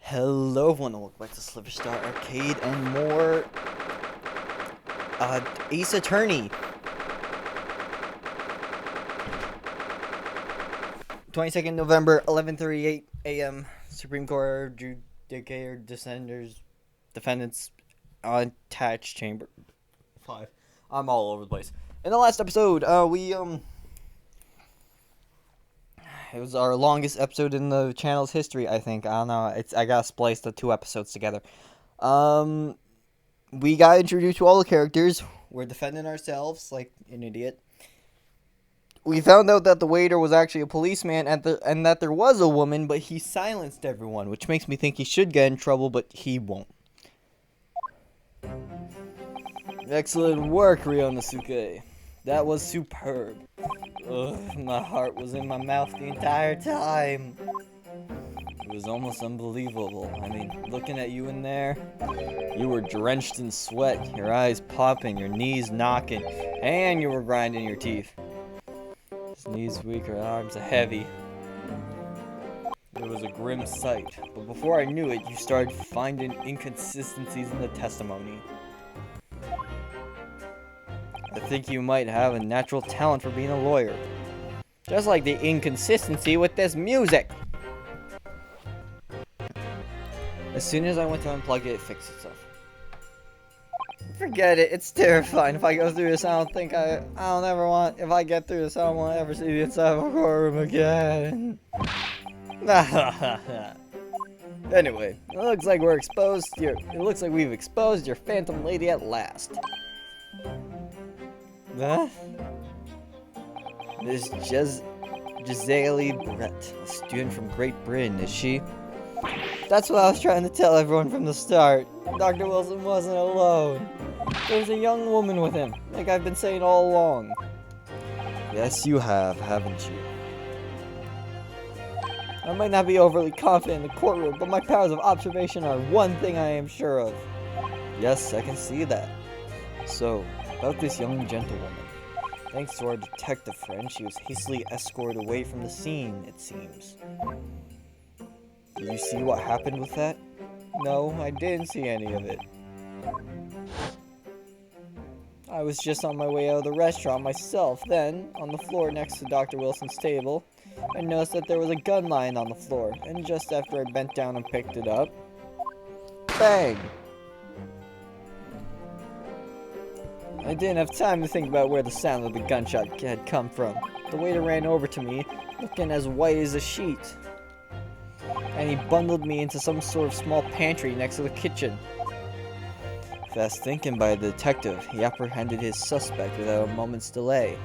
Hello everyone and welcome back to SliverStar Arcade and more Ace Attorney. 22nd November, 11:38 a.m. Supreme Court Judicature Defendants Attached Chamber 5. I'm all over the place. In the last episode, it was our longest episode in the channel's history, I think. I don't know. I gotta splice the two episodes together. We got introduced to all the characters. We're defending ourselves like an idiot. We found out that the waiter was actually a policeman and that there was a woman, but he silenced everyone, which makes me think he should get in trouble, but he won't. Excellent work, Ryonosuke. That was superb. Ugh, my heart was in my mouth the entire time. It was almost unbelievable. I mean, looking at you in there, you were drenched in sweat, your eyes popping, your knees knocking, and you were grinding your teeth. His knees weak, her arms heavy. It was a grim sight, but before I knew it, you started finding inconsistencies in the testimony. I think you might have a natural talent for being a lawyer. Just like the inconsistency with this music. As soon as I went to unplug it, it fixed itself. Forget it, it's terrifying. If I go through this, I don't ever want, if I get through this, I don't want to ever see the inside of a courtroom again. Anyway, it looks like we've exposed your phantom lady at last. Huh? Miss Jezaille Brett, a student from Great Britain, is she? That's what I was trying to tell everyone from the start. Dr. Wilson wasn't alone. There was a young woman with him, like I've been saying all along. Yes, you have, haven't you? I might not be overly confident in the courtroom, but my powers of observation are one thing I am sure of. Yes, I can see that. So, about this young gentlewoman. Thanks to our detective friend, she was hastily escorted away from the scene, it seems. Did you see what happened with that? No, I didn't see any of it. I was just on my way out of the restaurant myself. Then, on the floor next to Dr. Wilson's table, I noticed that there was a gun lying on the floor, and just after I bent down and picked it up, bang! I didn't have time to think about where the sound of the gunshot had come from. The waiter ran over to me, looking as white as a sheet. And he bundled me into some sort of small pantry next to the kitchen. Fast thinking by the detective, he apprehended his suspect without a moment's delay.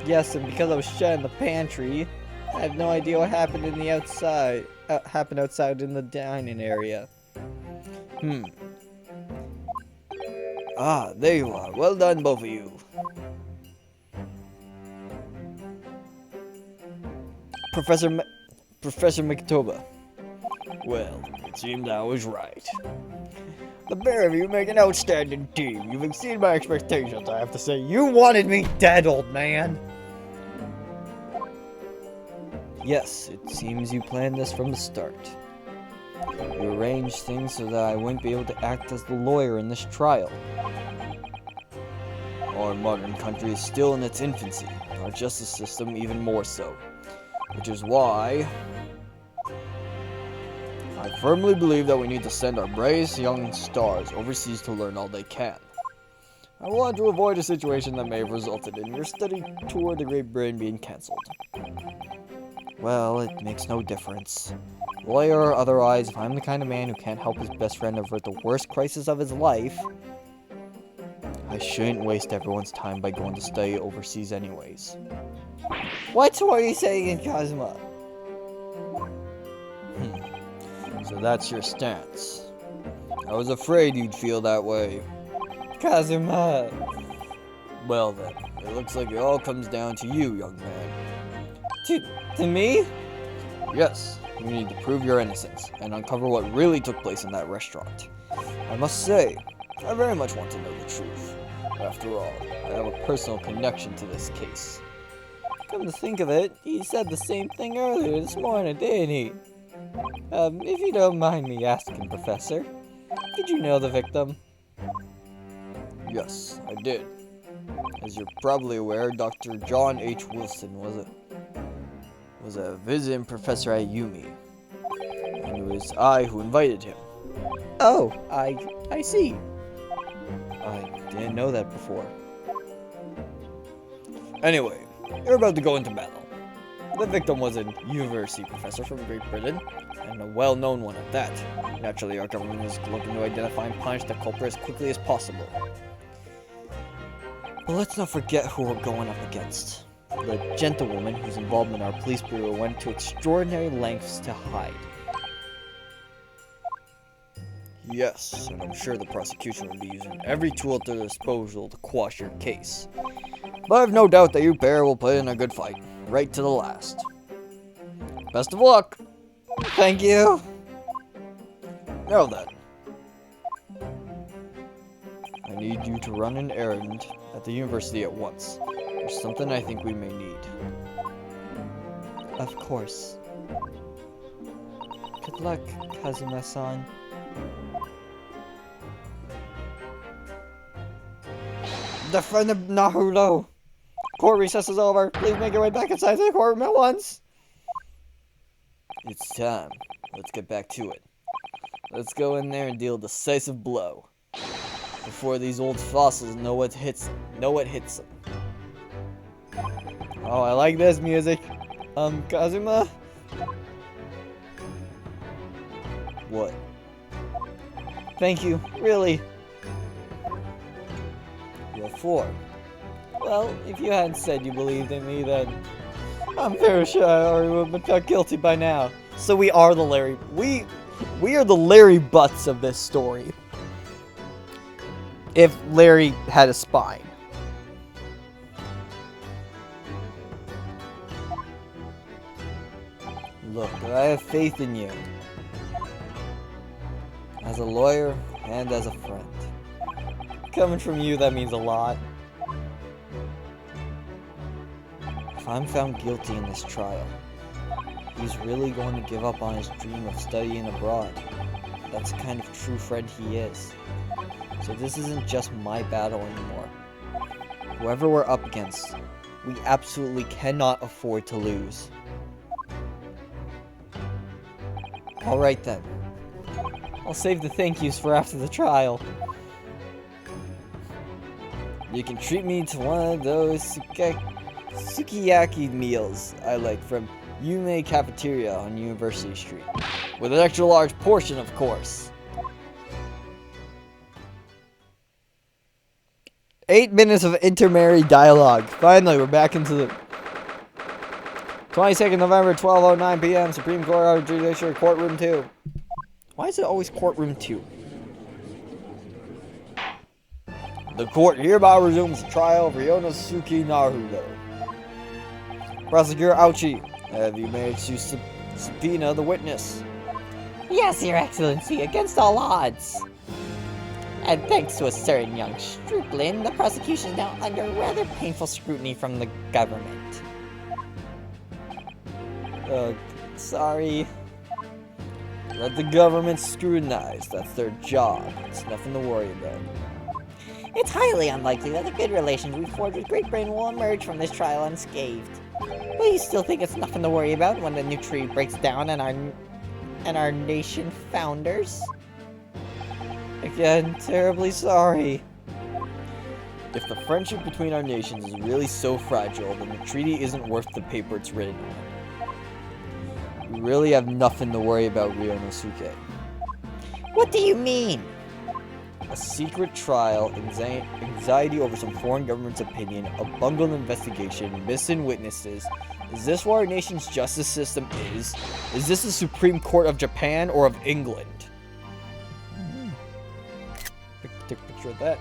Yes, and because I was shut in the pantry, I have no idea what happened outside in the dining area. Ah, there you are. Well done, both of you. Professor McToba. Well, it seems I was right. The pair of you make an outstanding team. You've exceeded my expectations, I have to say. You wanted me dead, old man. Yes, it seems you planned this from the start. You arranged things so that I wouldn't be able to act as the lawyer in this trial. Our modern country is still in its infancy, our justice system even more so. Which is why I firmly believe that we need to send our brightest young stars overseas to learn all they can. I want to avoid a situation that may have resulted in your study tour to Great Britain being cancelled. Well, it makes no difference. Lawyer or otherwise, if I'm the kind of man who can't help his best friend avert the worst crisis of his life, I shouldn't waste everyone's time by going to study overseas anyways. What are you saying, Kazuma? So that's your stance. I was afraid you'd feel that way. Kazuma! Well then, it looks like it all comes down to you, young man. To me? Yes, you need to prove your innocence, and uncover what really took place in that restaurant. I must say, I very much want to know the truth. After all, I have a personal connection to this case. Come to think of it, he said the same thing earlier this morning, didn't he? If you don't mind me asking, Professor, did you know the victim? Yes, I did. As you're probably aware, Dr. John H. Wilson was a visiting professor at Yumi, and it was I who invited him. Oh, I see. I didn't know that before. Anyway, you're about to go into battle. The victim was a university professor from Great Britain, and a well-known one at that. Naturally, our government is looking to identify and punish the culprit as quickly as possible. But let's not forget who we're going up against. The gentlewoman whose involvement in our police bureau went to extraordinary lengths to hide. Yes, and I'm sure the prosecution will be using every tool at their disposal to quash your case. But I have no doubt that you pair will put in a good fight, right to the last. Best of luck! Thank you! Now then. I need you to run an errand at the university at once. There's something I think we may need. Of course. Good luck, Kazuma-san. Defend Naruto! Court recess is over. Please make your way back inside the courtroom at once. It's time. Let's get back to it. Let's go in there and deal a decisive blow. Before these old fossils know what hits them. Oh, I like this music. Kazuma? What? Thank you, really. What for? Well, if you hadn't said you believed in me, then I'm very sure I already would have been found guilty by now. So we are the Larry. We are the Larry Butts of this story. If Larry had a spine. Look, I have faith in you. As a lawyer and as a friend. Coming from you, that means a lot. If I'm found guilty in this trial, he's really going to give up on his dream of studying abroad. That's the kind of true friend he is. So this isn't just my battle anymore. Whoever we're up against, we absolutely cannot afford to lose. Alright then. I'll save the thank yous for after the trial. You can treat me to one of those sukiyaki meals I like from Yume Cafeteria on University Street. With an extra large portion, of course. 8 minutes of intermarried dialogue. Finally, we're back into the 22nd November, 12:09 p.m. Supreme Court Judiciary Courtroom 2. Why is it always Courtroom 2? The court hereby resumes the trial of Ryonosuke Naruto. Prosecutor Ouchi, have you managed to subpoena the witness? Yes, Your Excellency, against all odds. And thanks to a certain young stripling, the prosecution is now under rather painful scrutiny from the government. Sorry. Let the government scrutinize. That's their job. It's nothing to worry about. It's highly unlikely that the good relations we forged with Great Britain will emerge from this trial unscathed. But you still think it's nothing to worry about when the new treaty breaks down and our nation founders? Again, terribly sorry. If the friendship between our nations is really so fragile, then the treaty isn't worth the paper it's written on. We really have nothing to worry about, Ryonosuke. What do you mean? A secret trial, anxiety over some foreign government's opinion, a bungled investigation, missing witnesses. Is this what our nation's justice system is? Is this the Supreme Court of Japan or of England? Take a picture of that.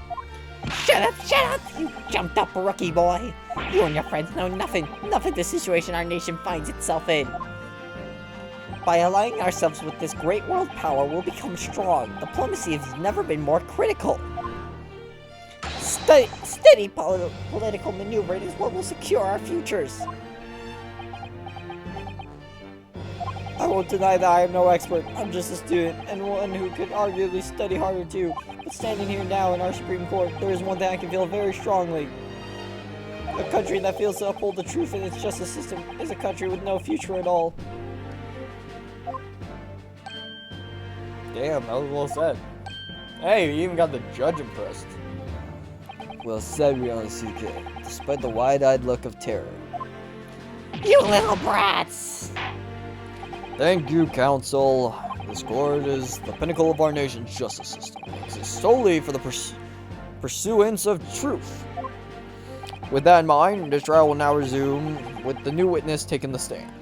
Shut up, you jumped up rookie boy. You and your friends know nothing of the situation our nation finds itself in. By aligning ourselves with this great world power, we'll become strong. Diplomacy has never been more critical. Steady political maneuvering is what will secure our futures. I won't deny that I am no expert. I'm just a student, and one who could arguably study harder too. But standing here now in our Supreme Court, there is one thing I can feel very strongly. A country that fails to uphold the truth in its justice system is a country with no future at all. Damn, that was well said. Hey, you even got the judge impressed. Well said, Ryonosuke, despite the wide-eyed look of terror. You little brats! Thank you, Counsel. This court is the pinnacle of our nation's justice system. It exists solely for the pursuance of truth. With that in mind, this trial will now resume with the new witness taking the stand.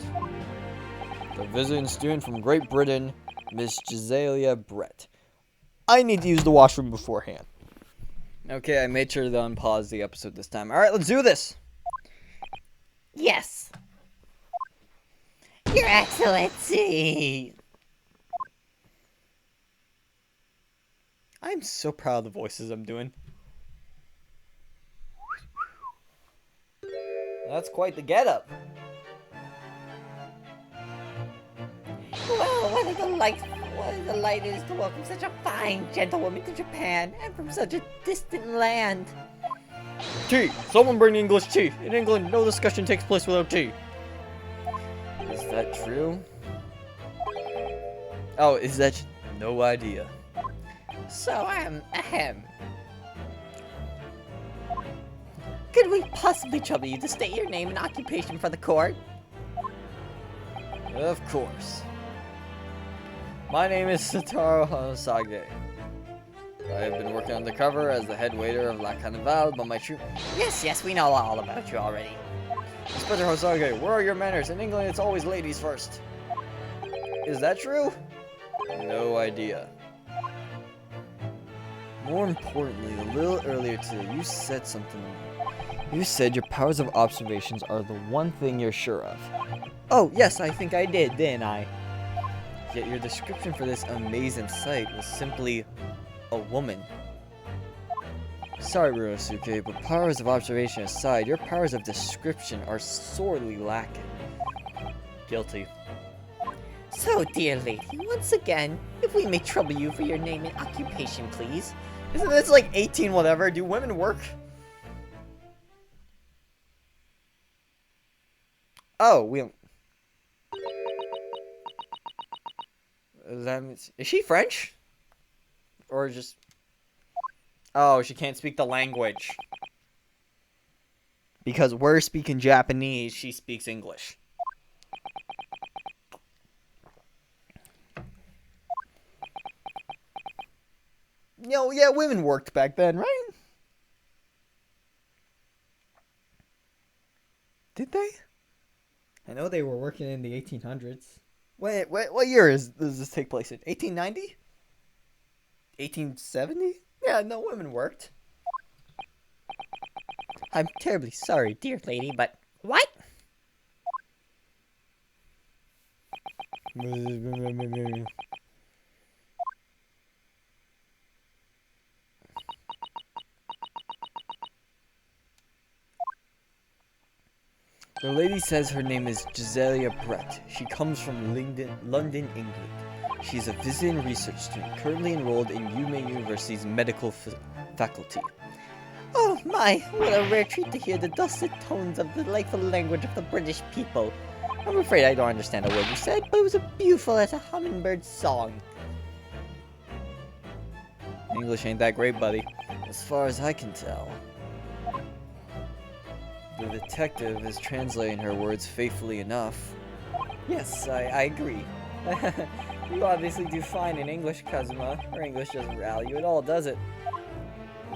The visiting student from Great Britain, Miss Jezaille Brett. I need to use the washroom beforehand. Okay, I made sure to unpause the episode this time. Alright, let's do this! Yes! Your Excellency! I'm so proud of the voices I'm doing. That's quite the getup. Well, what a delight it is to welcome such a fine gentlewoman to Japan, and from such a distant land. Tea! Someone bring English tea! In England, no discussion takes place without tea. Is that true? Oh, is that... No idea. So, ahem. Could we possibly trouble you to state your name and occupation for the court? Of course. My name is Satoru Hanosage. I have been working undercover as the head waiter of La Carnival, but my true... Yes, we know all about you already. Inspector Hosage, where are your manners? In England, it's always ladies first. Is that true? No idea. More importantly, a little earlier today, you said something. You said your powers of observations are the one thing you're sure of. Oh, yes, I think I did, didn't I? Yet your description for this amazing sight was simply a woman. Sorry, Ryonosuke, but powers of observation aside, your powers of description are sorely lacking. Guilty. So, dear lady, once again, if we may trouble you for your name and occupation, please. Isn't this like 18 whatever? Do women work? Oh, we don't... Is she French? Or just... Oh, she can't speak the language. Because we're speaking Japanese, she speaks English. No, yeah, women worked back then, right? Did they? I know they were working in the 1800s. Wait, what year does this take place in? 1890? 1870? Yeah, no, women worked. I'm terribly sorry, dear lady, but... What? The lady says her name is Jezaille Brett. She comes from London, England. She is a visiting research student currently enrolled in UMA University's medical faculty. Oh my, what a rare treat to hear the dulcet tones of the delightful language of the British people. I'm afraid I don't understand a word you said, but it was as beautiful as a hummingbird's song. English ain't that great, buddy. As far as I can tell. The detective is translating her words faithfully enough. Yes, I agree. You obviously do fine in English, Kazuma. Her English doesn't rally you at all, does it?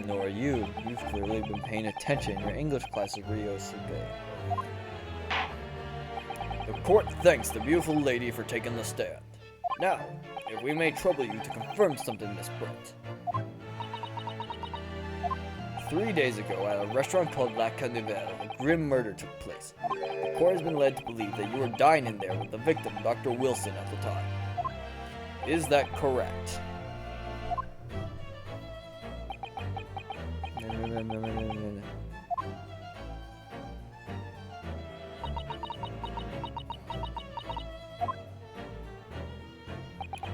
Nor you. You've clearly been paying attention in your English classes, Ryosuke. The court thanks the beautiful lady for taking the stand. Now, if we may trouble you to confirm something, Miss Brett. 3 days ago, at a restaurant called La Carnival, a grim murder took place. The court has been led to believe that you were dining there with the victim, Dr. Wilson, at the time. Is that correct?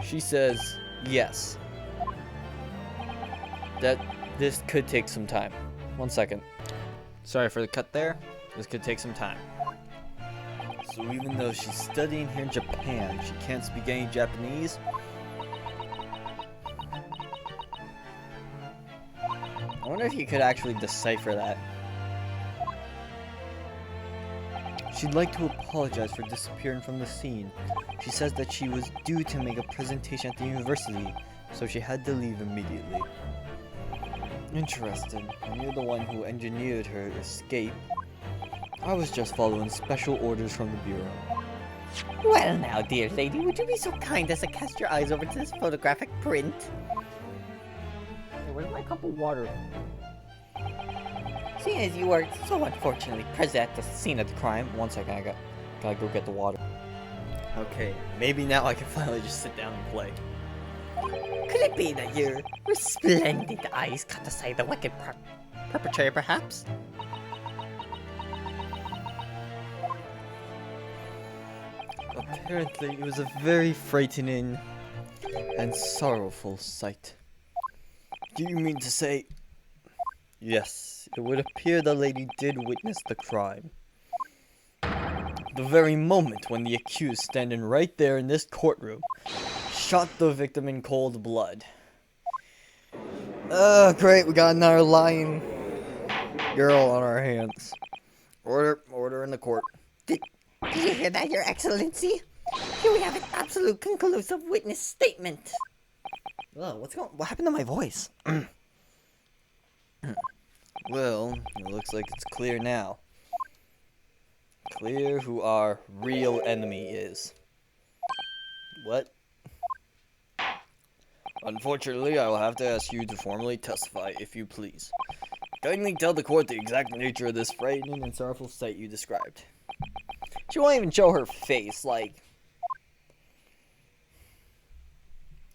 She says yes. This could take some time. 1 second. Sorry for the cut there. This could take some time. So even though she's studying here in Japan, she can't speak any Japanese. I wonder if you could actually decipher that. She'd like to apologize for disappearing from the scene. She says that she was due to make a presentation at the university, so she had to leave immediately. Interesting. And you're the one who engineered her escape. I was just following special orders from the Bureau. Well now, dear lady, would you be so kind as to cast your eyes over to this photographic print? Hey, where's my cup of water? Seeing as you were so unfortunately present at the scene of the crime. 1 second, I gotta go get the water. Okay, maybe now I can finally just sit down and play. Could it be that your resplendent eyes caught the sight of the wicked perpetrator, perhaps? Apparently, it was a very frightening and sorrowful sight. Do you mean to say... Yes, it would appear the lady did witness the crime. The very moment when the accused, standing right there in this courtroom, shot the victim in cold blood. Great, we got another lying girl on our hands. Order in the court. Did you hear that, Your Excellency? Here we have an absolute conclusive witness statement. Oh, what happened to my voice? Well, it looks like it's clear now. Clear who our real enemy is. What? Unfortunately, I will have to ask you to formally testify, if you please. Kindly tell the court the exact nature of this frightening and sorrowful sight you described. She won't even show her face, like...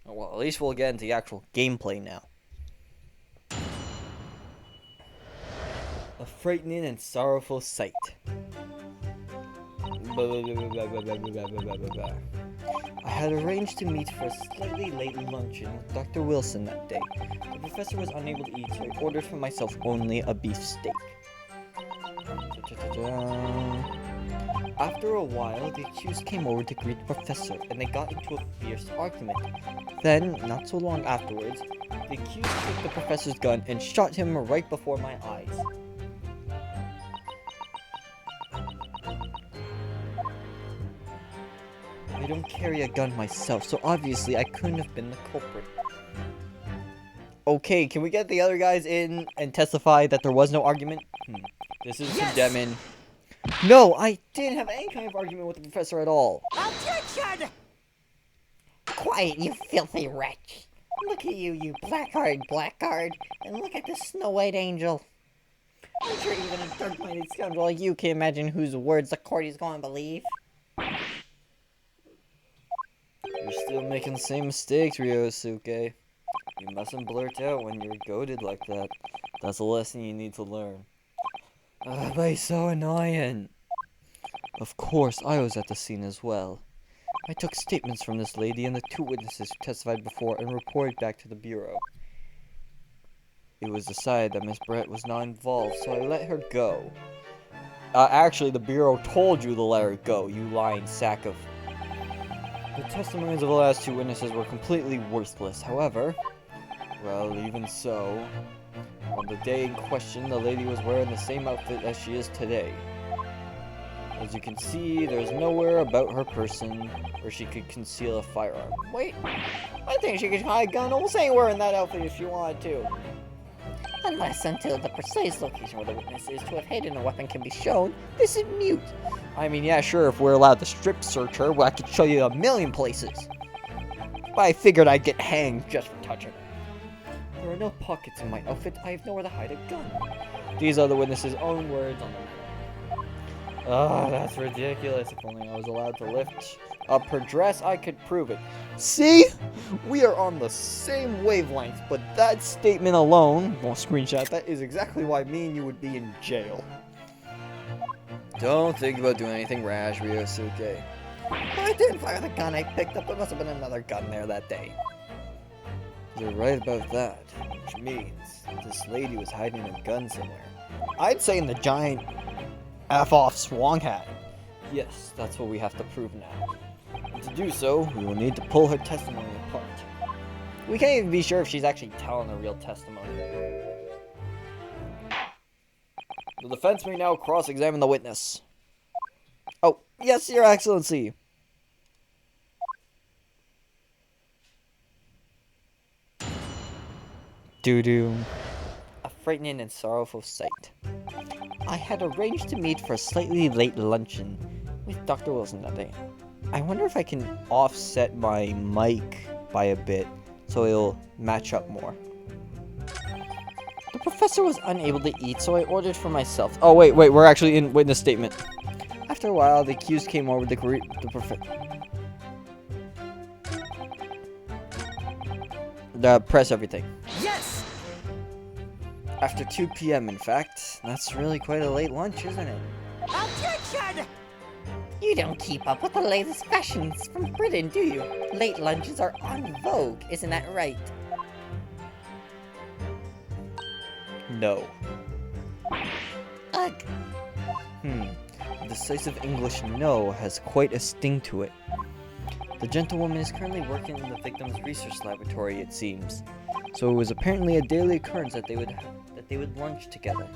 Well, at least we'll get into the actual gameplay now. A frightening and sorrowful sight. I had arranged to meet for a slightly late luncheon with Dr. Wilson that day. The professor was unable to eat, so I ordered for myself only a beef steak. After a while, the accused came over to greet the professor, and they got into a fierce argument. Then, not so long afterwards, the accused took the professor's gun and shot him right before my eyes. I don't carry a gun myself, so obviously I couldn't have been the culprit. Okay, can we get the other guys in and testify that there was no argument? This is condemning. No, I didn't have any kind of argument with the professor at all. Objection! Quiet, you filthy wretch. Look at you, you blackguard, and look at this Snow-White angel. I'm sure even a dark-minded scoundrel like you can imagine whose words the court is going to believe. You're still making the same mistakes, Ryosuke. You mustn't blurt out when you're goaded like that. That's a lesson you need to learn. But he's so annoying. Of course, I was at the scene as well. I took statements from this lady and the two witnesses who testified before and reported back to the Bureau. It was decided that Miss Brett was not involved, so I let her go. Actually, the Bureau told you to let her go, you lying sack of... The testimonies of the last two witnesses were completely worthless. However, well, even so, on the day in question, the lady was wearing the same outfit as she is today. As you can see, there's nowhere about her person where she could conceal a firearm. Wait, I think she could hide a gun almost anywhere in that outfit if she wanted to. Unless until the precise location where the witness is to have hidden a weapon can be shown, this is mute. I mean, yeah, sure, if we're allowed to strip search her, well, I could show you a million places. But I figured I'd get hanged just for touching her. There are no pockets in my outfit. I have nowhere to hide a gun. These are the witness's own words on the matter. Ah, that's ridiculous. If only I was allowed to lift up her dress, I could prove it. See? We are on the same wavelength, but that statement alone, won't screenshot that, is exactly why me and you would be in jail. Don't think about doing anything rash, Ryosuke. I didn't fire the gun I picked up. There must have been another gun there that day. You're right about that, which means this lady was hiding a gun somewhere. I'd say in the giant F-off swung hat. Yes, that's what we have to prove now. And to do so, we will need to pull her testimony apart. We can't even be sure if she's actually telling the real testimony. The defense may now cross-examine the witness. Oh, yes, Your Excellency. Doo-doo. A frightening and sorrowful sight. I had arranged to meet for a slightly late luncheon with Dr. Wilson that day. I wonder if I can offset my mic by a bit so it'll match up more. The professor was unable to eat, so I ordered for myself. Oh, wait, we're actually in witness statement. After a while, the accused came over the professor. Press everything. Yes! After 2 p.m., in fact. That's really quite a late lunch, isn't it? Objection! You don't keep up with the latest fashions from Britain, do you? Late lunches are en vogue, isn't that right? No. Ugh. A decisive English no has quite a sting to it. The gentlewoman is currently working in the victim's research laboratory, it seems. So it was apparently a daily occurrence that they would lunch together.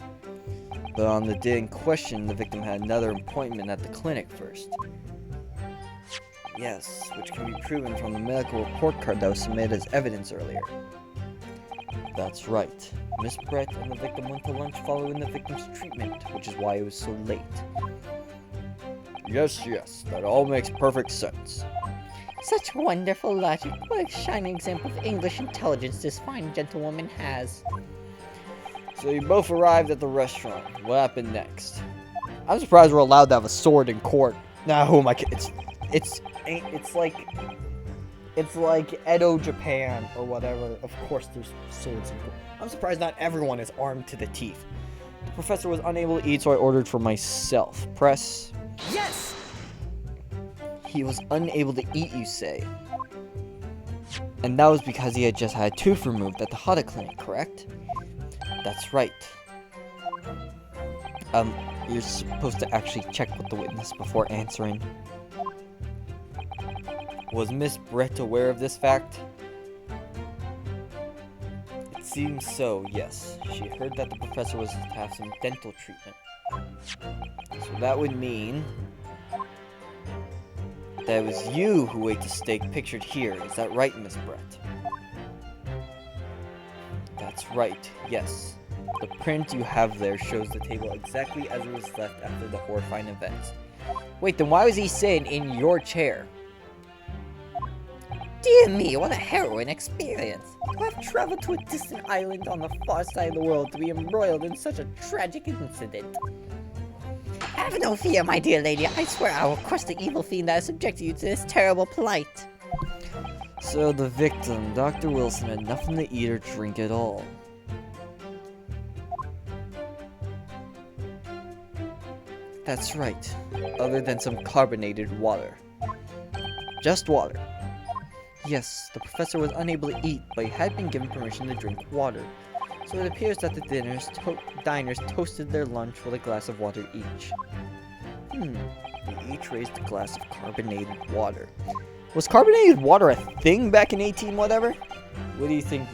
But on the day in question, the victim had another appointment at the clinic first. Yes, which can be proven from the medical report card that was submitted as evidence earlier. That's right. Miss Brett and the victim went to lunch following the victim's treatment, which is why it was so late. Yes, that all makes perfect sense. Such wonderful logic. What a shining example of English intelligence this fine gentlewoman has. So you both arrived at the restaurant. What happened next? I'm surprised we're allowed to have a sword in court. Nah, who am I kidding? It's like Edo, Japan, or whatever. Of course there's swords in court. I'm surprised not everyone is armed to the teeth. The professor was unable to eat, so I ordered for myself. Press. Yes! He was unable to eat, you say? And that was because he had just had a tooth removed at the Hada clinic, correct? That's right. You're supposed to actually check with the witness before answering. Was Miss Brett aware of this fact? It seems so, yes. She heard that the professor was to have some dental treatment. So that would mean that it was you who ate the steak pictured here. Is that right, Miss Brett? That's right, yes. The print you have there shows the table exactly as it was left after the horrifying events. Wait, then why was he sitting in your chair? Dear me, what a harrowing experience. To have traveled to a distant island on the far side of the world to be embroiled in such a tragic incident. Have no fear, my dear lady. I swear I will crush the evil fiend that has subjected you to this terrible plight. So the victim, Dr. Wilson, had nothing to eat or drink at all. That's right, other than some carbonated water. Just water. Yes, the professor was unable to eat, but he had been given permission to drink water. So it appears that the diners toasted their lunch with a glass of water each. They each raised a glass of carbonated water. Was carbonated water a thing back in 18 whatever? What do you think?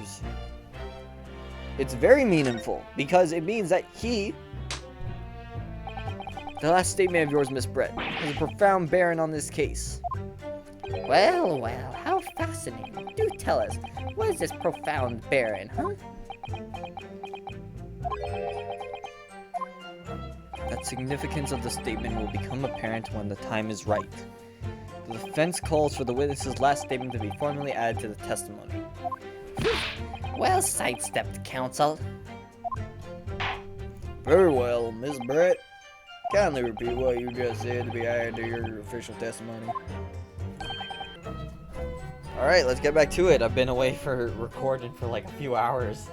It's very meaningful, because it means that the last statement of yours, Miss Brett, has a profound bearing on this case. Well, how fascinating. Do tell us, what is this profound bearing, huh? The significance of the statement will become apparent when the time is right. The defense calls for the witness's last statement to be formally added to the testimony. Well sidestepped, counsel. Very well, Miss Brett. Kindly repeat what you just said to be added to your official testimony. Alright, let's get back to it. I've been away for recording for like a few hours.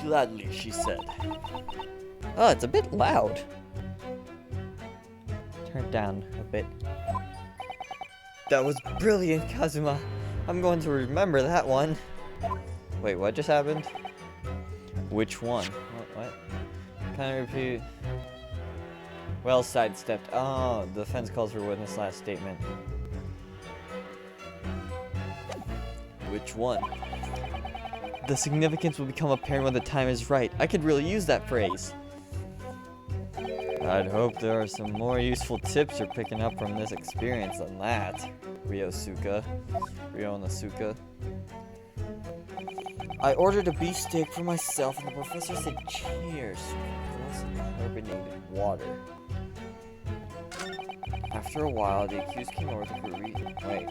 Gladly, she said. Oh, it's a bit loud. Turn it down a bit. That was brilliant, Kazuma. I'm going to remember that one. Wait, what just happened? Which one? What? Can I repeat? Well sidestepped. Oh, the defense calls for witness last statement. Which one? The significance will become apparent when the time is right. I could really use that phrase. I'd hope there are some more useful tips you're picking up from this experience than that, Ryosuke. I ordered a beefsteak for myself, and the professor said cheers to a glass of carbonated water. After a while, the accused came over to read. Wait.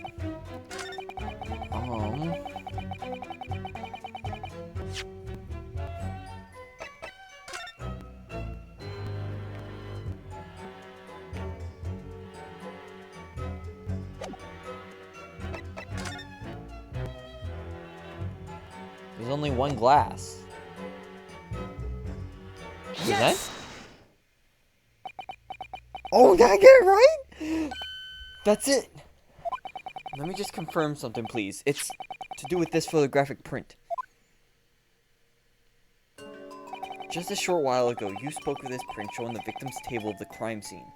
There's only one glass. Yes! Oh, did I get it right? That's it. Let me just confirm something, please. It's to do with this photographic print. Just a short while ago, you spoke of this print showing the victim's table of the crime scene.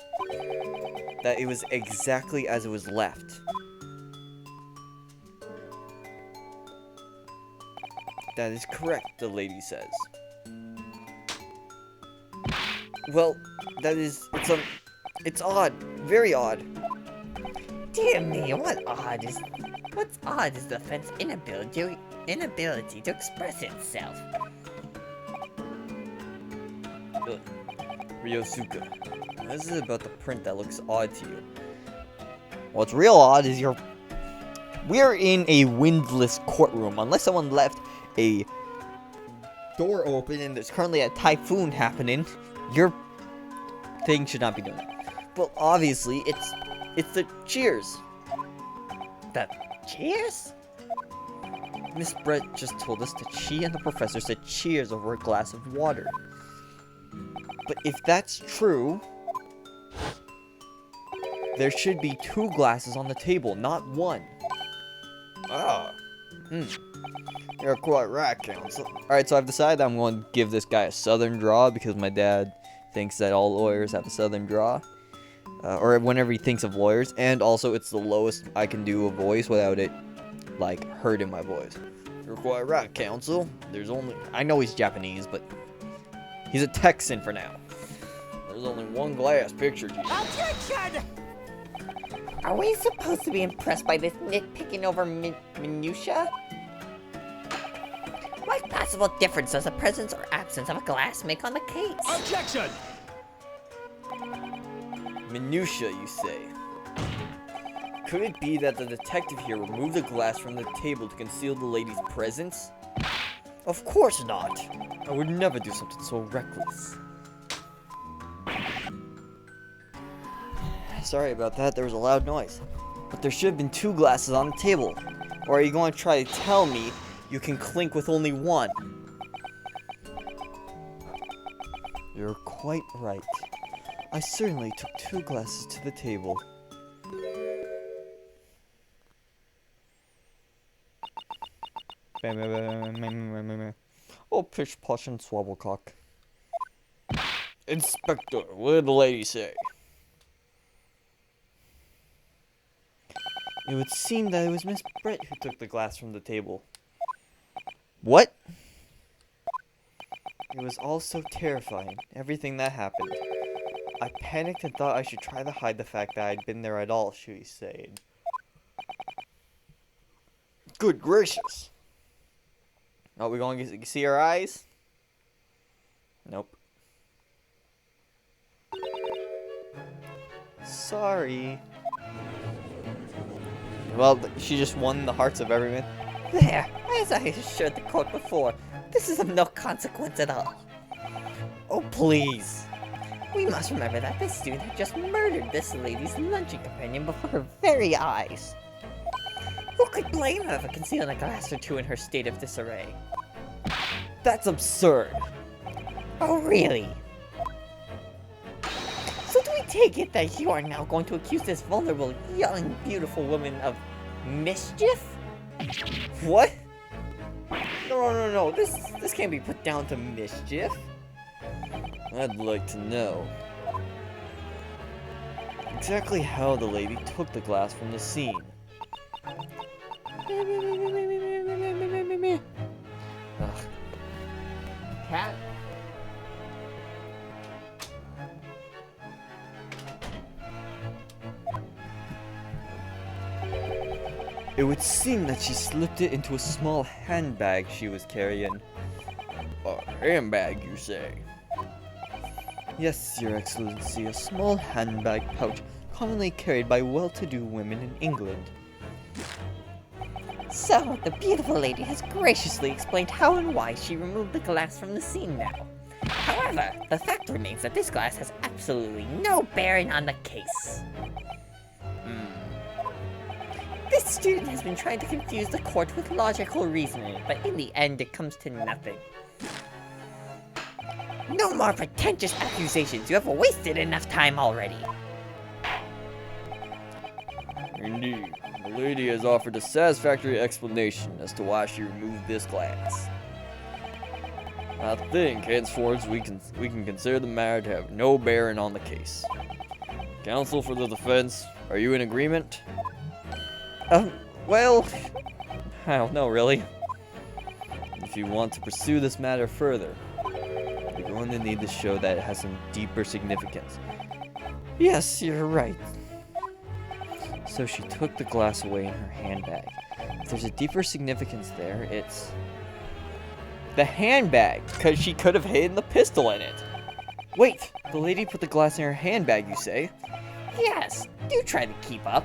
That it was exactly as it was left. That is correct, the lady says. Well, it's odd. Very odd. Dear me, what's odd is the defense's inability to express itself. Ryosuke, what is it about the print that looks odd to you? What's real odd is we're in a windless courtroom. Unless someone left a door open and there's currently a typhoon happening, your thing should not be doing it. Well, obviously, it's the cheers. The cheers? Miss Brett just told us that she and the professor said cheers over a glass of water. But if that's true, there should be 2 glasses on the table, not 1. You're quite right, counsel. Alright, so I've decided I'm going to give this guy a southern draw because my dad thinks that all lawyers have a southern draw. Or whenever he thinks of lawyers. And also, it's the lowest I can do a voice without it, like, hurting my voice. You're quite right, counsel. I know he's Japanese, but he's a Texan for now. There's only 1 glass pictured here. Objection! Are we supposed to be impressed by this nitpicking over minutia? What possible difference does the presence or absence of a glass make on the case? Objection! Minutia, you say? Could it be that the detective here removed the glass from the table to conceal the lady's presence? Of course not! I would never do something so reckless. Sorry about that, there was a loud noise. But there should have been 2 glasses on the table. Or are you going to try to tell me you can clink with only 1? You're quite right. I certainly took 2 glasses to the table. Oh, pish posh and swabblecock. Inspector, what did the lady say? It would seem that it was Miss Brett who took the glass from the table. What? It was all so terrifying, everything that happened. I panicked and thought I should try to hide the fact that I'd been there at all, she said. Good gracious. Oh, we going to see her eyes? Nope. Sorry. Well, she just won the hearts of everyone. There, as I assured the court before, this is of no consequence at all. Oh, please. We must remember that this student had just murdered this lady's lunching companion before her very eyes. Who could blame her for concealing a glass or 2 in her state of disarray? That's absurd. Oh, really? So do we take it that you are now going to accuse this vulnerable, young, beautiful woman of mischief? What? No. This can't be put down to mischief. I'd like to know exactly how the lady took the glass from the scene. Ugh. Cat? It would seem that she slipped it into a small handbag she was carrying. A handbag, you say? Yes, Your Excellency, a small handbag pouch commonly carried by well-to-do women in England. So, the beautiful lady has graciously explained how and why she removed the glass from the scene now. However, the fact remains that this glass has absolutely no bearing on the case. This student has been trying to confuse the court with logical reasoning, but in the end it comes to nothing. No more pretentious accusations, you have wasted enough time already. Indeed, the lady has offered a satisfactory explanation as to why she removed this glass. I think henceforth we can consider the matter to have no bearing on the case. Counsel for the defense, are you in agreement? Well, I don't know, really. If you want to pursue this matter further, you're going to need to show that it has some deeper significance. Yes, you're right. So she took the glass away in her handbag. If there's a deeper significance there, it's the handbag, because she could have hidden the pistol in it. Wait, the lady put the glass in her handbag, you say? Yes, do try to keep up.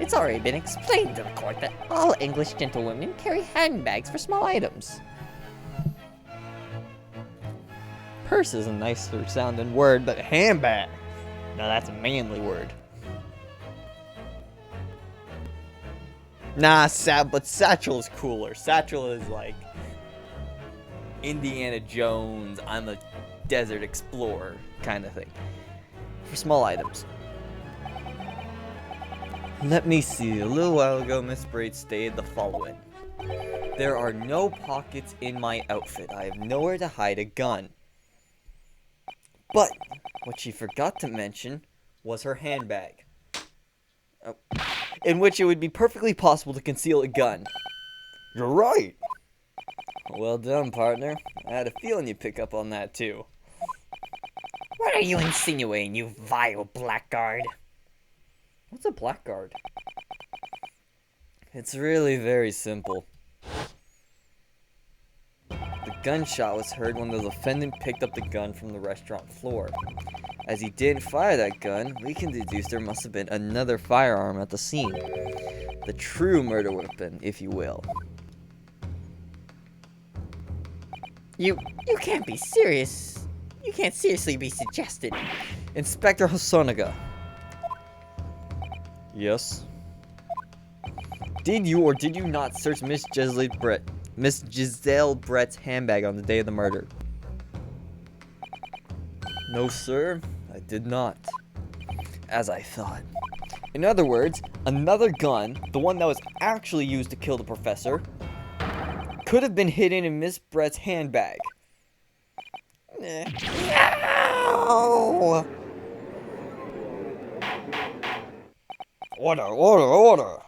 It's already been explained to the court that all English gentlewomen carry handbags for small items. Purse is a nicer sounding word, but handbag, now that's a manly word. Nah, but satchel is cooler. Satchel is like Indiana Jones, I'm a desert explorer kind of thing. For small items. Let me see, a little while ago Miss Braid stated the following. There are no pockets in my outfit. I have nowhere to hide a gun. But what she forgot to mention was her handbag, in which it would be perfectly possible to conceal a gun. You're right. Well done, partner. I had a feeling you'd pick up on that too. What are you insinuating, you vile blackguard? What's a blackguard? It's really very simple. The gunshot was heard when the defendant picked up the gun from the restaurant floor. As he didn't fire that gun, we can deduce there must have been another firearm at the scene. The true murder weapon, if you will. You can't be serious. You can't seriously be suggesting. Inspector Hosonaga. Yes? Did you or did you not search Miss Jezaille Brett's handbag on the day of the murder? No, sir, I did not. As I thought. In other words, another gun, the one that was actually used to kill the professor, could have been hidden in Miss Brett's handbag. No! Order!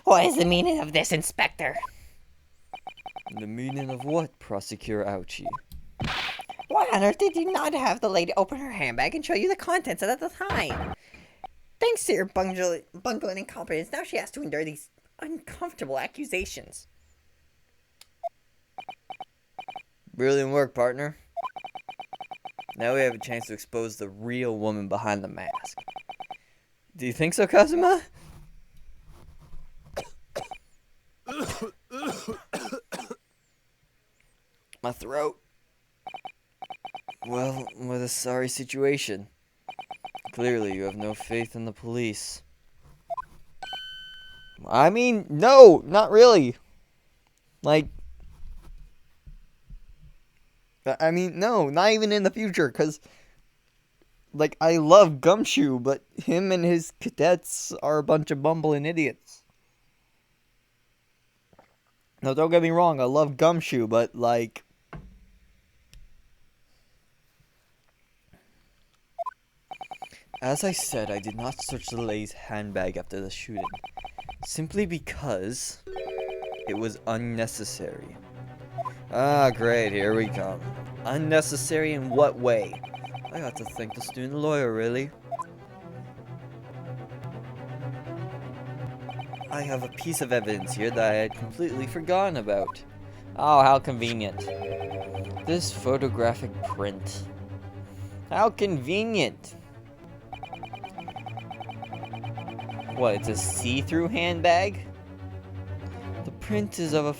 What is the meaning of this, Inspector? The meaning of what, Prosecutor Ouchie? Why on earth did you not have the lady open her handbag and show you the contents at the time? Thanks to your bungling incompetence, now she has to endure these uncomfortable accusations. Brilliant work, partner. Now we have a chance to expose the real woman behind the mask. Do you think so, Kazuma? My throat. Well, what a sorry situation. Clearly, you have no faith in the police. I mean, no, not really. Like, I mean, no, not even in the future, because Like, I love Gumshoe, but him and his cadets are a bunch of bumbling idiots. No, don't get me wrong, I love Gumshoe, but, like... As I said, I did not search the lady's handbag after the shooting. Simply because it was unnecessary. Ah, great, here we come. Unnecessary in what way? I got to thank the student lawyer, really. I have a piece of evidence here that I had completely forgotten about. Oh, how convenient. This photographic print. How convenient. What, it's a see-through handbag? The print is of a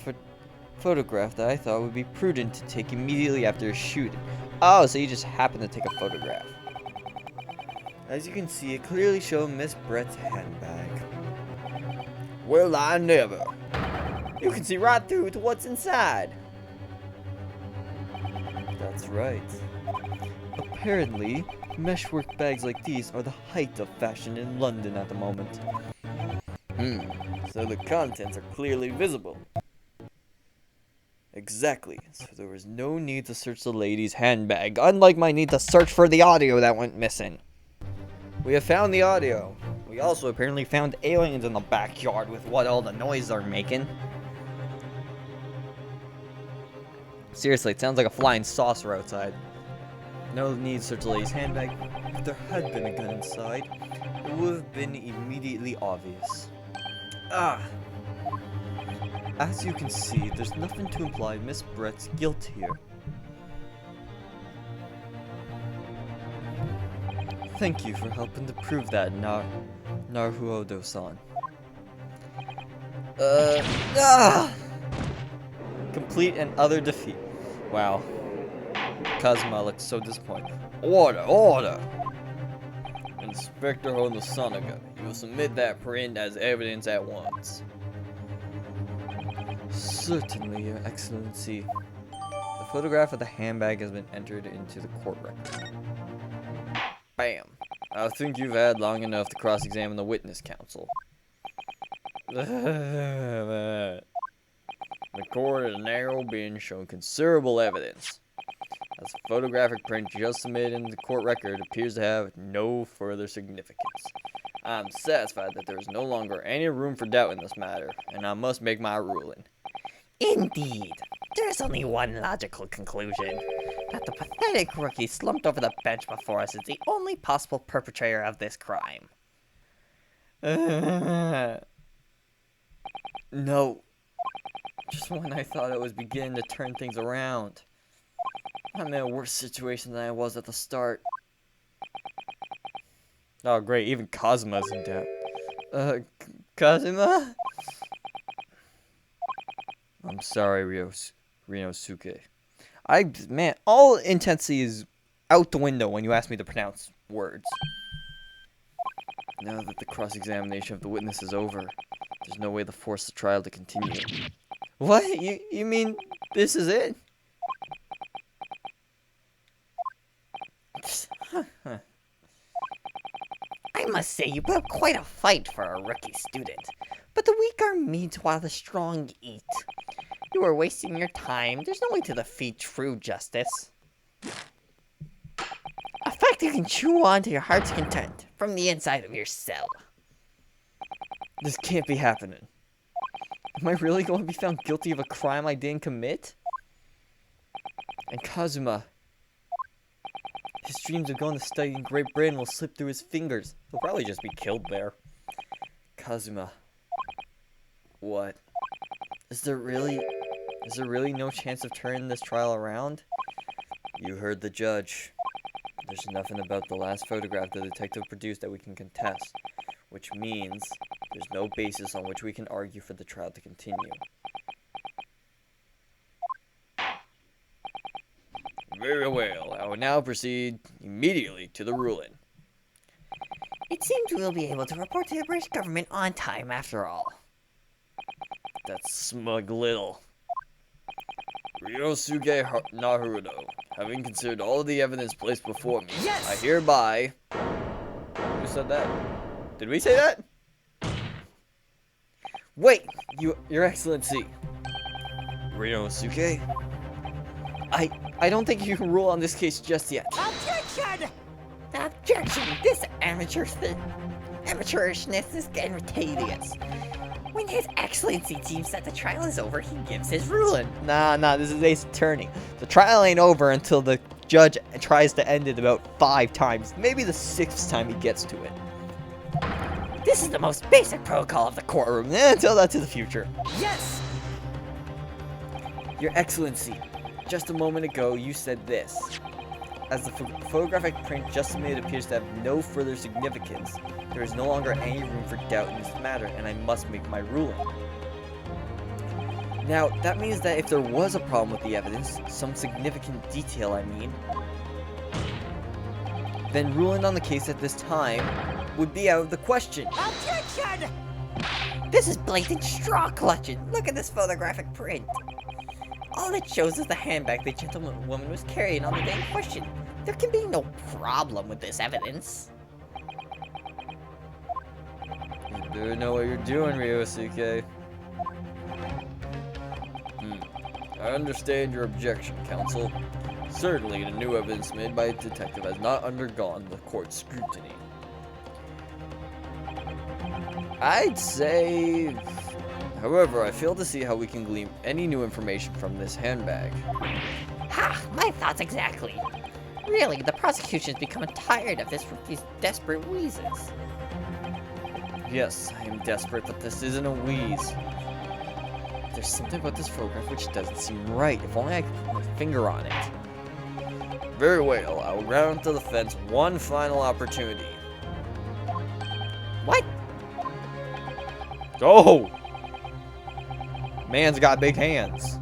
photograph that I thought would be prudent to take immediately after a shooting. Oh, so you just happened to take a photograph. As you can see, it clearly shows Miss Brett's handbag. Well, I never. You can see right through to what's inside. That's right. Apparently, meshwork bags like these are the height of fashion in London at the moment. So the contents are clearly visible. Exactly, so there was no need to search the lady's handbag, unlike my need to search for the audio that went missing. We have found the audio. We also apparently found aliens in the backyard with what all the noise they're making. Seriously, it sounds like a flying saucer outside. No need to search the lady's handbag. If there had been a gun inside, it would have been immediately obvious. As you can see, there's nothing to imply Miss Brett's guilt here. Thank you for helping to prove that, Naruhodo-san. Complete and utter defeat. Wow. Kazuma looks so disappointed. Order! Order! Inspector Honosonaga, you will submit that print as evidence at once. Certainly, Your Excellency. The photograph of the handbag has been entered into the court record. Bam! I think you've had long enough to cross-examine the witness counsel. The court has now been shown considerable evidence. As the photographic print just submitted in the court record appears to have no further significance. I'm satisfied that there is no longer any room for doubt in this matter, and I must make my ruling. Indeed. There is only one logical conclusion. That the pathetic rookie slumped over the bench before us is the only possible perpetrator of this crime. No. Just when I thought I was beginning to turn things around. I'm in a worse situation than I was at the start. Oh, great. Even Kazuma's in doubt. Kazuma? I'm sorry, Rinosuke. Man, all intensity is out the window when you ask me to pronounce words. Now that the cross-examination of the witness is over, there's no way to force the trial to continue. What? You mean this is it? I must say, you put up quite a fight for a rookie student. But the weak are meat while the strong eat. You are wasting your time. There's no way to defeat true justice. A fact you can chew on to your heart's content from the inside of your cell. This can't be happening. Am I really going to be found guilty of a crime I didn't commit? And Kazuma, his dreams of going to study in Great Britain will slip through his fingers. He'll probably just be killed there. Kazuma. What? Is there really no chance of turning this trial around? You heard the judge. There's nothing about the last photograph the detective produced that we can contest, which means there's no basis on which we can argue for the trial to continue. Very well. I will now proceed immediately to the ruling. It seems we'll be able to report to the British government on time after all. That smug little. Ryosuke Naruto, having considered all of the evidence placed before me, Yes! I hereby... Who said that? Did we say that? Wait, Your Excellency. Ryosuke? I don't think you can rule on this case just yet. Objection! Objection! This amateurishness is getting tedious. When His Excellency deems that the trial is over, he gives his ruling. Nah, this is Ace Attorney. The trial ain't over until the judge tries to end it about 5 times. Maybe the 6th time he gets to it. This is the most basic protocol of the courtroom. Tell that to the future. Yes! Your Excellency, just a moment ago you said this. As the photographic print just submitted appears to have no further significance, there is no longer any room for doubt in this matter, and I must make my ruling. Now, that means that if there was a problem with the evidence, some significant detail I mean, then ruling on the case at this time would be out of the question. Objection! This is blatant straw clutching. Look at this photographic print. All it shows is the handbag the gentlewoman was carrying on the day in question. There can be no problem with this evidence. You do know what you're doing, Ryosuke. I understand your objection, counsel. Certainly, the new evidence made by a detective has not undergone the court's scrutiny. I'd say... However, I fail to see how we can glean any new information from this handbag. Ha! My thoughts exactly. Really, the prosecution's becoming tired of this rookie's desperate wheezes. Yes, I am desperate, but this isn't a wheeze. There's something about this photograph which doesn't seem right. If only I could put my finger on it. Very well, I will grant to the defense one final opportunity. What? Oh! Man's got big hands.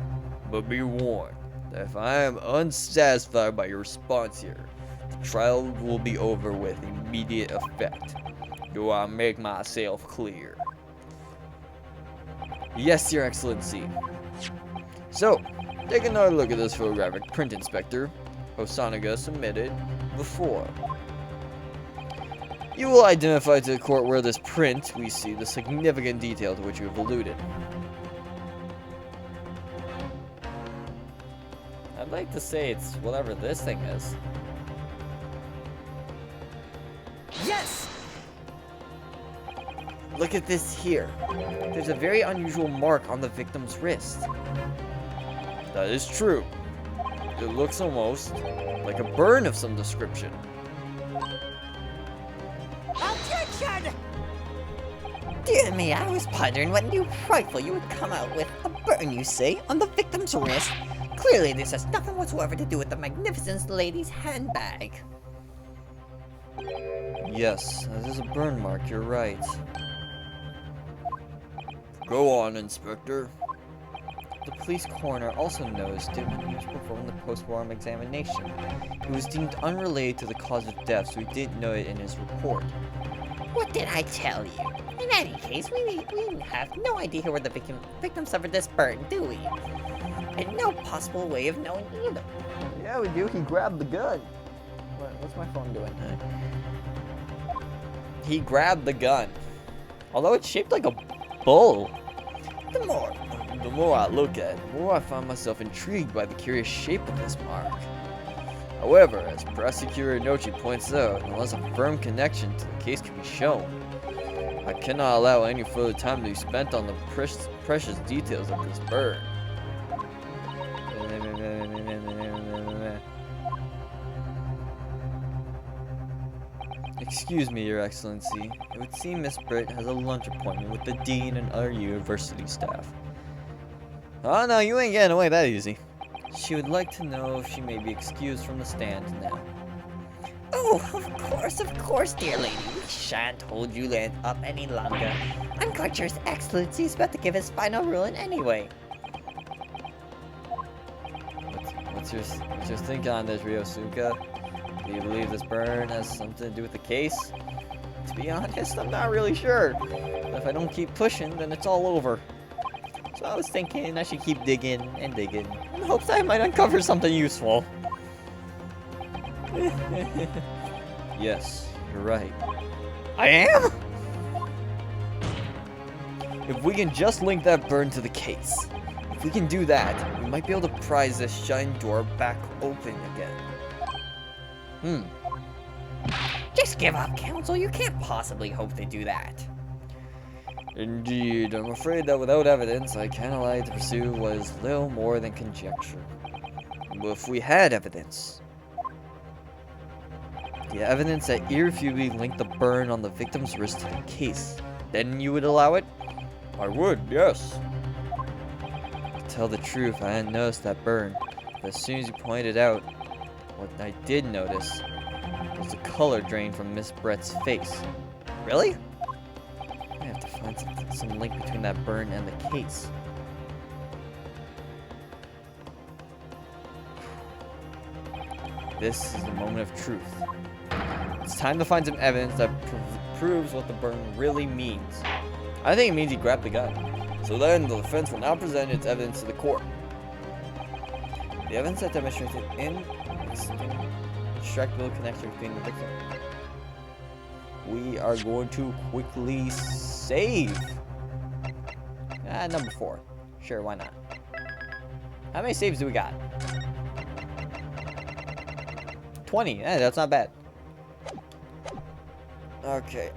But be warned that if I am unsatisfied by your response here, the trial will be over with immediate effect. Do I make myself clear? Yes, Your Excellency. So, take another look at this photographic print, Inspector. Osanaga submitted before. You will identify to the court where this print we see the significant detail to which you have alluded. I'd like to say it's whatever this thing is. Yes! Look at this here. There's a very unusual mark on the victim's wrist. That is true. It looks almost like a burn of some description. Objection! Dear me, I was pondering what new rifle you would come out with. A burn, you say, on the victim's wrist? Clearly, this has nothing whatsoever to do with the magnificent lady's handbag. Yes, that is a burn mark, you're right. Go on, Inspector. The police coroner also noticed it when he was performing the post-mortem examination. It was deemed unrelated to the cause of death, so he didn't note it in his report. What did I tell you? In any case, we have no idea where the victim suffered this burn, do we? And no possible way of knowing either. Yeah, we do. He grabbed the gun. What's my phone doing? He grabbed the gun. Although it's shaped like a bull. The more I look at it, the more I find myself intrigued by the curious shape of this mark. However, as Prosecutor Inochi points out, unless a firm connection to the case can be shown, I cannot allow any further time to be spent on the precious details of this burn. Excuse me, Your Excellency. It would seem Miss Britt has a lunch appointment with the Dean and other university staff. Oh no, you ain't getting away that easy. She would like to know if she may be excused from the stand now. Oh, of course, dear lady. We shan't hold you up any longer. I'm quite sure His Excellency is about to give his final ruling anyway. What's your thinking on this, Ryosuke? Do you believe this burn has something to do with the case? To be honest, I'm not really sure. But if I don't keep pushing, then it's all over. So I was thinking I should keep digging and digging in hopes I might uncover something useful. Yes, you're right. I am? If we can just link that burn to the case, if we can do that, we might be able to prise this shine door back open again. Just give up, Council. You can't possibly hope to do that. Indeed, I'm afraid that without evidence, I can't allow you to pursue what is little more than conjecture. But if we had evidence, the evidence that irrefutably linked the burn on the victim's wrist to the case, then you would allow it? I would, yes. To tell the truth, I hadn't noticed that burn, but as soon as you pointed it out, what I did notice was the color drain from Miss Brett's face. Really? I have to find some link between that burn and the case. This is the moment of truth. It's time to find some evidence that proves what the burn really means. I think it means he grabbed the gun. So then, the defense will now present its evidence to the court. The evidence that demonstrates an indestructible connection between the victim. We are going to quickly save. Number 4. Sure, why not? How many saves do we got? 20. Yeah, that's not bad. Okay,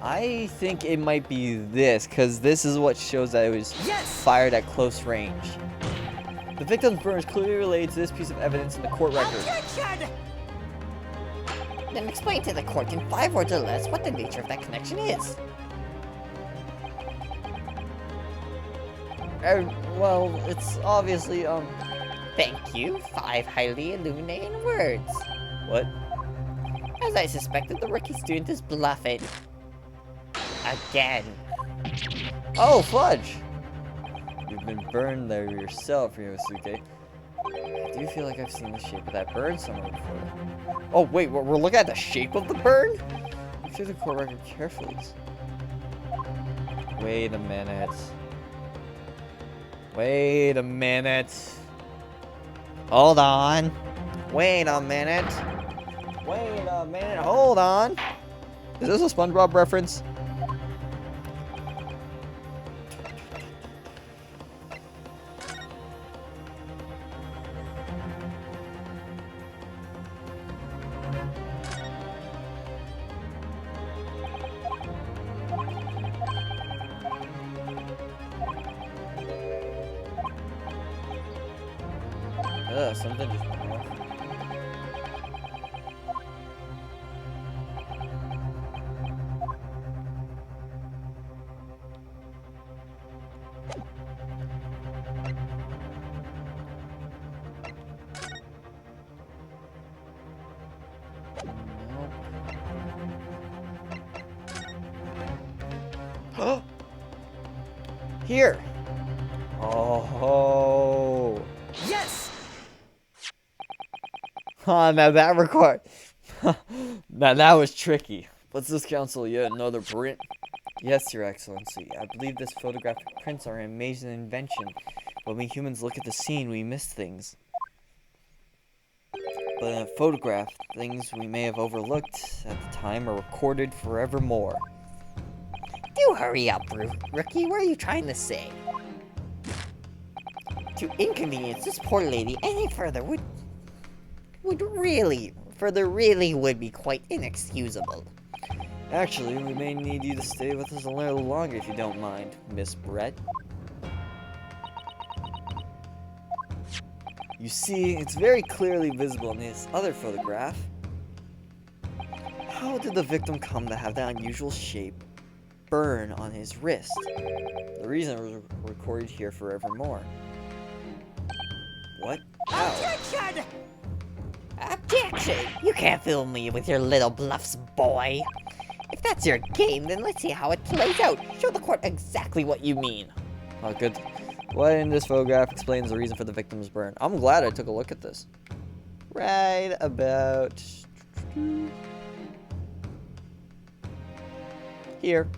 I think it might be this, because this is what shows that it was fired at close range. The victim's burn is clearly related to this piece of evidence in the court record. Then explain to the court in 5 words or less what the nature of that connection is. Well, it's obviously, Thank you. 5 highly illuminating words. What? As I suspected, the rookie student is bluffing. Again. Oh, fudge! You've been burned there yourself, Ryosuke. I do feel like I've seen the shape of that burn somewhere before. Oh, wait, we're looking at the shape of the burn? Look through the court record carefully. Wait a minute. Wait a minute. Hold on. Wait a minute. Wait a minute. Hold on. Is this a SpongeBob reference? Something just went off. Nope. Here. Oh. Yes! Oh, now that record. Now that was tricky. What's this, counsel? Yet another print? Yes, Your Excellency. I believe this photographic prints are an amazing invention. When we humans look at the scene, we miss things. But in a photograph, things we may have overlooked at the time are recorded forevermore. Do hurry up, Rookie. What are you trying to say? To inconvenience this poor lady any further would really be quite inexcusable. Actually, we may need you to stay with us a little longer if you don't mind, Miss Brett. You see, it's very clearly visible in this other photograph. How did the victim come to have that unusual shape burn on his wrist? The reason it was recorded here forevermore. What? How? Objection! Objection! You can't fool me with your little bluffs, boy. If that's your game, then let's see how it plays out. Show the court exactly what you mean. Oh, good. What in this photograph explains the reason for the victim's burn? I'm glad I took a look at this. Right about here.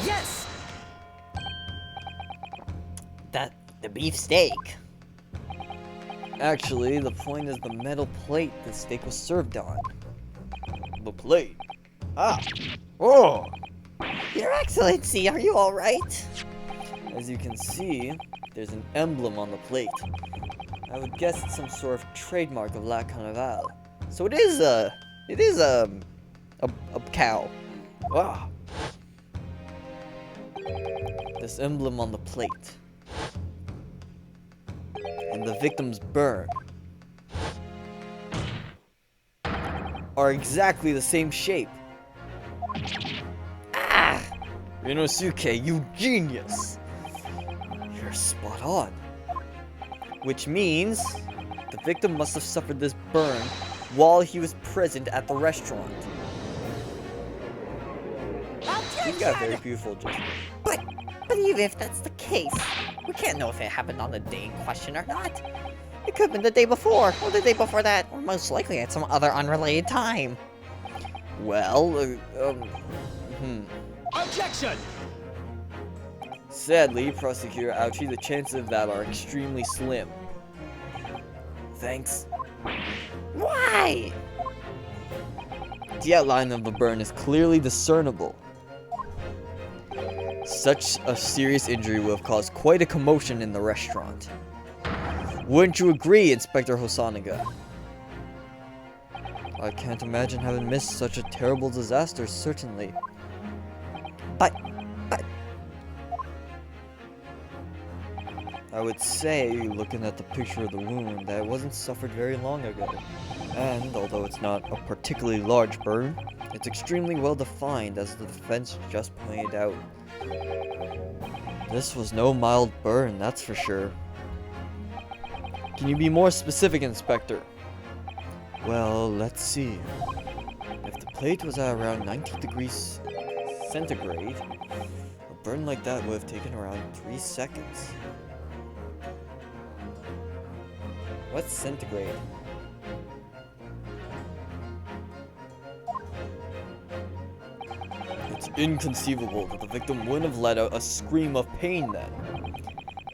Yes! The beefsteak. Actually, the point is the metal plate the steak was served on. The plate? Ah! Oh! Your Excellency, are you alright? As you can see, there's an emblem on the plate. I would guess it's some sort of trademark of La Carnival. So it is a cow. Ah! This emblem on the plate and the victim's burn are exactly the same shape. Ah! Rinosuke, you genius! You're spot on. Which means the victim must have suffered this burn while he was present at the restaurant. You got very beautiful, Jezaille. But even if that's the case, we can't know if it happened on the day in question or not. It could have been the day before, or the day before that, or most likely at some other unrelated time. Well, Objection! Sadly, Prosecutor Ouchie, the chances of that are extremely slim. Thanks. Why? The outline of the burn is clearly discernible. Such a serious injury would have caused quite a commotion in the restaurant. Wouldn't you agree, Inspector Hosonaga? I can't imagine having missed such a terrible disaster, certainly. But... I would say, looking at the picture of the wound, that it wasn't suffered very long ago. And, although it's not a particularly large burn, it's extremely well defined, as the defense just pointed out. This was no mild burn, that's for sure. Can you be more specific, Inspector? Well, let's see. If the plate was at around 90 degrees centigrade, a burn like that would have taken around 3 seconds. What's centigrade? It's inconceivable that the victim wouldn't have let out a scream of pain then.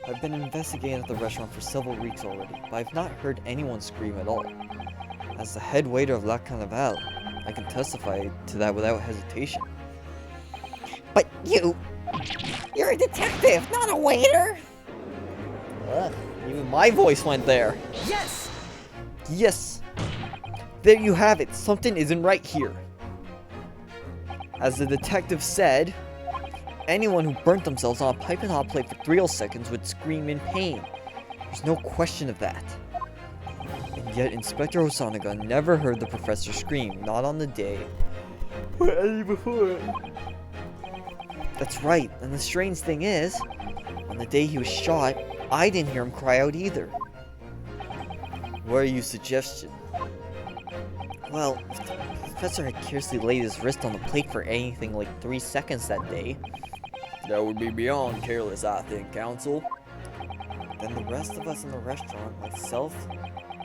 I've been investigating at the restaurant for several weeks already, but I've not heard anyone scream at all. As the head waiter of La Carnival, I can testify to that without hesitation. But you're a detective, not a waiter! Ugh, even my voice went there. Yes! Yes! There you have it, something isn't right here. As the detective said, anyone who burnt themselves on a piping hot plate for 3 seconds would scream in pain. There's no question of that. And yet Inspector Hosonaga never heard the professor scream, not on the day or any before it. That's right, and the strange thing is, on the day he was shot, I didn't hear him cry out either. What are your suggestions? Well, if the professor had carelessly laid his wrist on the plate for anything like 3 seconds that day, that would be beyond careless, I think, counsel. Then the rest of us in the restaurant, myself,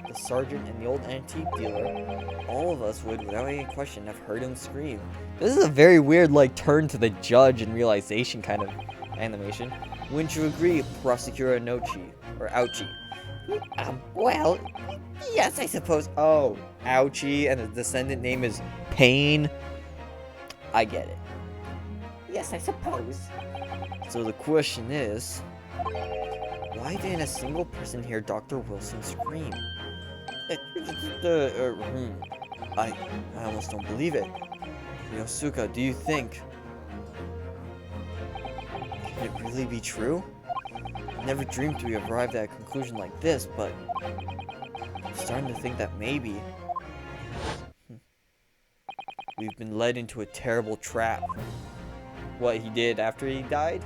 the sergeant, and the old antique dealer, all of us would, without any question, have heard him scream. This is a very weird, turn to the judge and realization kind of animation. Wouldn't you agree, Prosecutor Nochi, or Ouchie? Well, yes, I suppose. Oh, Ouchie, and the descendant name is Pain? I get it. Yes, I suppose. So the question is, why didn't a single person hear Dr. Wilson scream? I almost don't believe it. Yosuka, do you think? Can it really be true? I never dreamed we arrived at a conclusion like this, but I'm starting to think that maybe we've been led into a terrible trap. What he did after he died?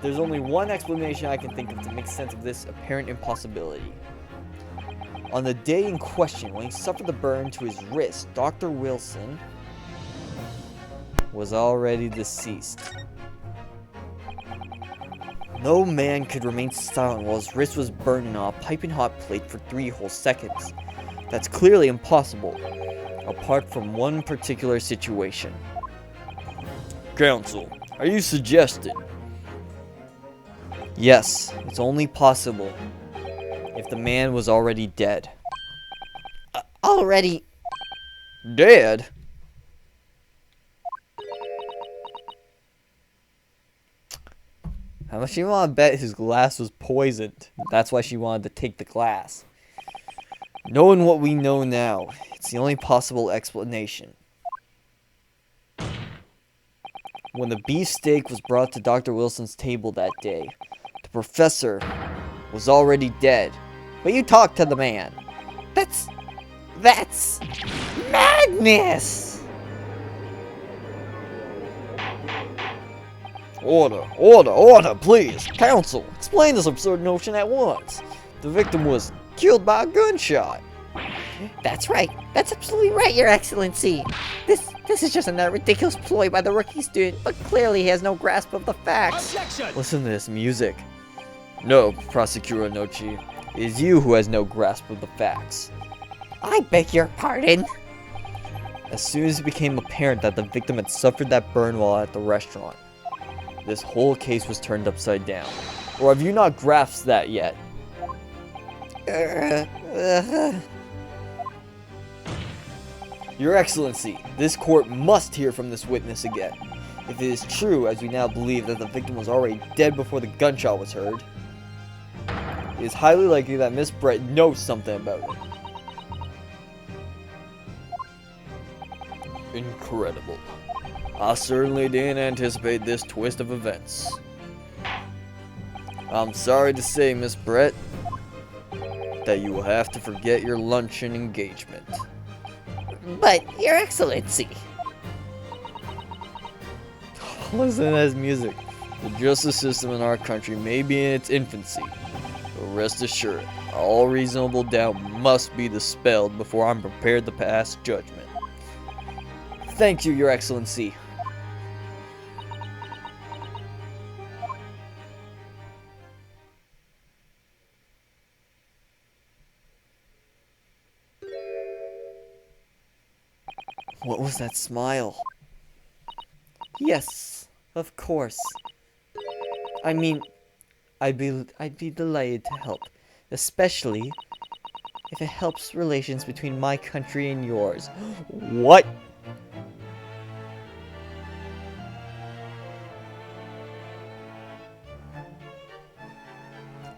There's only one explanation I can think of to make sense of this apparent impossibility. On the day in question, when he suffered the burn to his wrist, Dr. Wilson was already deceased. No man could remain silent while his wrist was burning on a piping hot plate for 3 whole seconds. That's clearly impossible, apart from one particular situation. Counsel, are you suggesting? Yes, it's only possible if the man was already dead. Already Dead? How much you want to bet his glass was poisoned? That's why she wanted to take the glass. Knowing what we know now, it's the only possible explanation. When the beefsteak was brought to Dr. Wilson's table that day, the professor was already dead. But you talked to the man. That's madness! Order, please. Counsel, explain this absurd notion at once. The victim was killed by a gunshot. That's right. That's absolutely right, Your Excellency. This is just another ridiculous ploy by the rookie student, but clearly he has no grasp of the facts. Objection! Listen to this music. No, Prosecutor Nochi. It is you who has no grasp of the facts. I beg your pardon. As soon as it became apparent that the victim had suffered that burn while at the restaurant, this whole case was turned upside down. Or have you not grasped that yet? Your Excellency, this court must hear from this witness again. If it is true, as we now believe, that the victim was already dead before the gunshot was heard, it is highly likely that Miss Brett knows something about it. Incredible. I certainly didn't anticipate this twist of events. I'm sorry to say, Miss Brett, that you will have to forget your luncheon engagement. But, Your Excellency. Listen to this music. The justice system in our country may be in its infancy, but rest assured, all reasonable doubt must be dispelled before I'm prepared to pass judgment. Thank you, Your Excellency. What was that smile? Yes, of course. I mean, I'd be delighted to help, especially if it helps relations between my country and yours. What?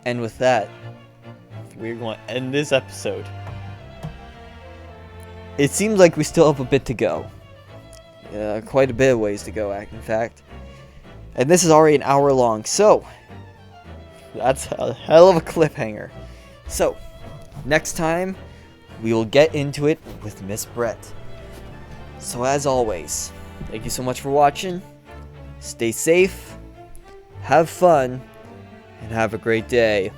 And with that, we're going to end this episode. It seems like we still have a bit to go. Quite a bit of ways to go, in fact. And this is already an hour long, so that's a hell of a cliffhanger. So, next time, we will get into it with Miss Brett. So as always, thank you so much for watching. Stay safe, have fun, and have a great day.